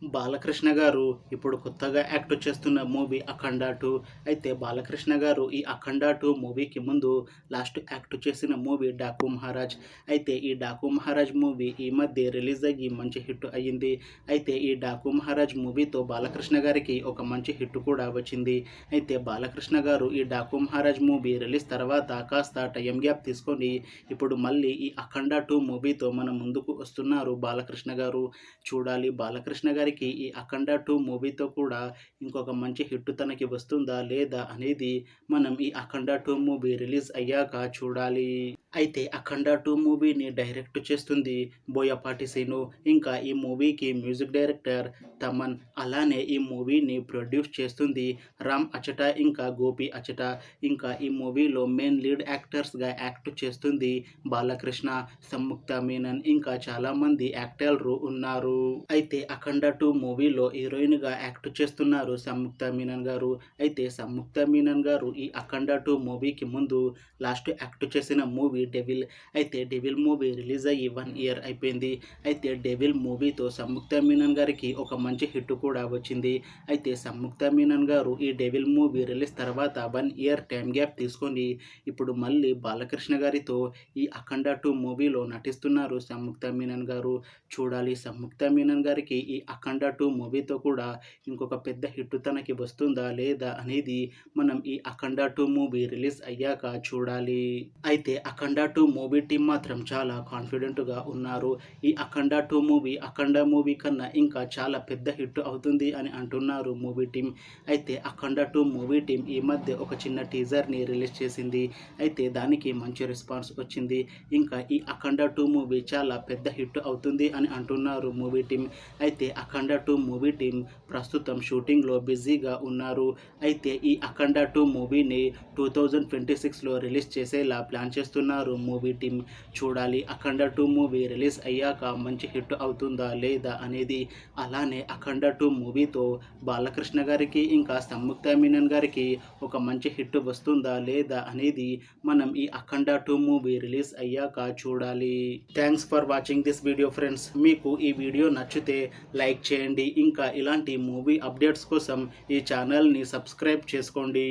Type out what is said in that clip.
బాలకృష్ణ గారు ఇప్పుడు కొత్తగా యాక్ట్ చేస్తున్న మూవీ 'అఖండ 2'. అయితే బాలకృష్ణ గారు ఈ 'అఖండ 2' మూవీకి ముందు లాస్ట్ యాక్ట్ చేసిన మూవీ 'డాకు మహారాజ్'. అయితే ఈ 'డాకు మహారాజ్' మూవీ ఈ మధ్య రిలీజ్ అయ్యి మంచి హిట్ అయ్యింది. అయితే ఈ 'డాకు మహారాజ్' మూవీతో బాలకృష్ణ గారికి ఒక మంచి హిట్ కూడా వచ్చింది. అయితే బాలకృష్ణ గారు ఈ 'డాకు మహారాజ్' మూవీ రిలీజ్ తర్వాత కాస్త టైం గ్యాప్ తీసుకొని ఇప్పుడు మళ్ళీ ఈ 'అఖండ 2' మూవీతో మన ముందుకు వస్తున్నారు బాలకృష్ణ గారు. చూడాలి బాలకృష్ణ గారికి ఈ 'అఖండ 2' మూవీతో కూడా ఇంకొక మంచి హిట్ తనకి వస్తుందా లేదా అనేది మనం ఈ 'అఖండ 2' మూవీ రిలీజ్ అయ్యాక చూడాలి. అయితే 'అఖండ 2' మూవీని డైరెక్ట్ చేస్తుంది బోయపాటి సీను. ఇంకా ఈ మూవీకి మ్యూజిక్ డైరెక్టర్ తమన్. అలానే ఈ మూవీని ప్రొడ్యూస్ చేస్తుంది రామ్ అచట ఇంకా గోపి అచట. ఇంకా ఈ మూవీలో మెయిన్ లీడ్ యాక్టర్స్గా యాక్ట్ చేస్తుంది బాలకృష్ణ, సంయుక్త మీనన్ ఇంకా చాలామంది యాక్టర్లు ఉన్నారు. అయితే 'అఖండ 2' మూవీలో హీరోయిన్గా యాక్ట్ చేస్తున్నారు సంయుక్త మీనన్ గారు. అయితే సంయుక్త మీనన్ గారు ఈ 'అఖండ 2' మూవీకి ముందు లాస్ట్ యాక్ట్ చేసిన మూవీ 'డెవిల్'. అయితే 'డెవిల్' మూవీ రిలీజ్ అయ్యి 1 ఇయర్ అయిపోయింది. అయితే 'డెవిల్' మూవీతో సంయుక్త మీనన్ గారికి ఒక మంచి హిట్ కూడా వచ్చింది. అయితే సంయుక్త మీనన్ గారు ఈ 'డెవిల్' మూవీ రిలీజ్ తర్వాత 1 ఇయర్ టైం గ్యాప్ తీసుకొని ఇప్పుడు మళ్ళీ బాలకృష్ణ గారితో ఈ 'అఖండ 2' మూవీలో నటిస్తున్నారు సంయుక్త మీనన్ గారు. చూడాలి సంయుక్త మీనన్ గారికి ఈ 'అఖండ 2' మూవీతో కూడా ఇంకొక పెద్ద హిట్ తనకి వస్తుందా లేదా అనేది మనం ఈ 'అఖండ 2' మూవీ రిలీజ్ అయ్యాక చూడాలి. అయితే 'అఖండ 2' మూవీ టీం మాత్రం చాలా కాన్ఫిడెంట్గా ఉన్నారు. ఈ 'అఖండ 2' మూవీ 'అఖండ' మూవీ కన్నా ఇంకా చాలా పెద్ద హిట్ అవుతుంది అని అంటున్నారు మూవీ టీం. అయితే 'అఖండ 2' మూవీ టీం ఈ మధ్య ఒక చిన్న టీజర్ని రిలీజ్ చేసింది. అయితే దానికి మంచి రెస్పాన్స్ వచ్చింది. ఇంకా ఈ 'అఖండ 2' మూవీ చాలా పెద్ద హిట్ అవుతుంది అని అంటున్నారు మూవీ టీం. అయితే 'అఖండ 2' మూవీ టీం ప్రస్తుతం షూటింగ్లో బిజీగా ఉన్నారు. అయితే ఈ 'అఖండ 2' మూవీని 2026లో రిలీజ్ చేసేలా ప్లాన్ చేస్తున్నారు మూవీ టీం. చూడాలి 'అఖండ 2' మూవీ రిలీజ్ అయ్యాక మంచి హిట్ అవుతుందా లేదా అనేది. అలానే 'అఖండ 2' మూవీతో బాలకృష్ణ గారికి ఇంకా సంయుక్త మీనన్ గారికి ఒక మంచి హిట్ వస్తుందా లేదా అనేది మనం ఈ 'అఖండ 2' మూవీ రిలీజ్ అయ్యాక చూడాలి. Thanks for watching this video friends. మీకు ఈ వీడియో నచ్చితే లైక్ చేయండి. ఇంకా ఇలాంటి మూవీ అప్డేట్స్ కోసం ఈ ఛానల్ని సబ్స్క్రైబ్ చేసుకోండి.